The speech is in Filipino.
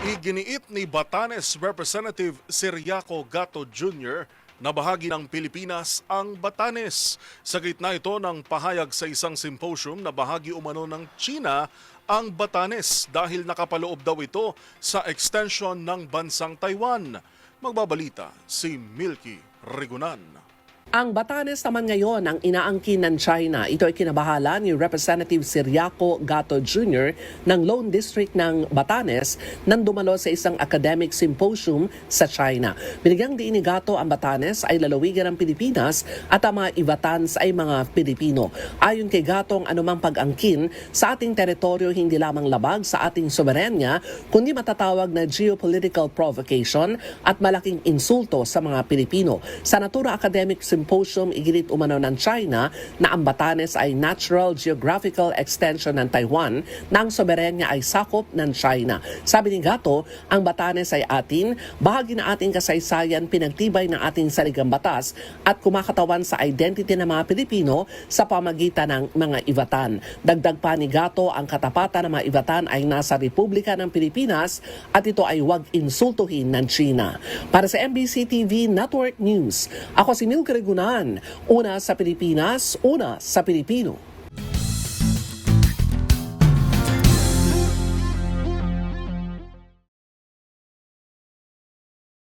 Iginiit ni Batanes Representative Ciriaco Gatto Jr. na bahagi ng Pilipinas ang Batanes. Sa gitna ito ng pahayag sa isang symposium na bahagi umano ng China ang Batanes dahil nakapaloob daw ito sa extension ng bansang Taiwan. Magbabalita si Milky Rigunan. Ang Batanes naman ngayon ang inaangkin ng China. Ito ay kinabahala ni Representative Ciriaco Gatto Jr. ng Lone District ng Batanes nang dumalo sa isang academic symposium sa China. Binigyang diin ni Gatto ang Batanes ay lalawigan ng Pilipinas at ang mga Ivatans ay mga Pilipino. Ayon kay Gatto, ang anumang pag-angkin sa ating teritoryo hindi lamang labag sa ating soberenya, kundi matatawag na geopolitical provocation at malaking insulto sa mga Pilipino. Sa Natura Academic Symposium, iginit umano ng China na ang Batanes ay natural geographical extension ng Taiwan na ang soberenya ay sakop ng China. Sabi ni Gatto, ang Batanes ay atin, bahagi na ating kasaysayan, pinagtibay ng ating saligang batas at kumakatawan sa identity ng mga Pilipino sa pamagitan ng mga Ivatan. Dagdag pa ni Gatto, ang katapatan ng mga Ivatan ay nasa Republika ng Pilipinas at ito ay huwag insultuhin ng China. Para sa MBC TV Network News, ako si Milky Rigunan, una sa Pilipinas, una sa Pilipino.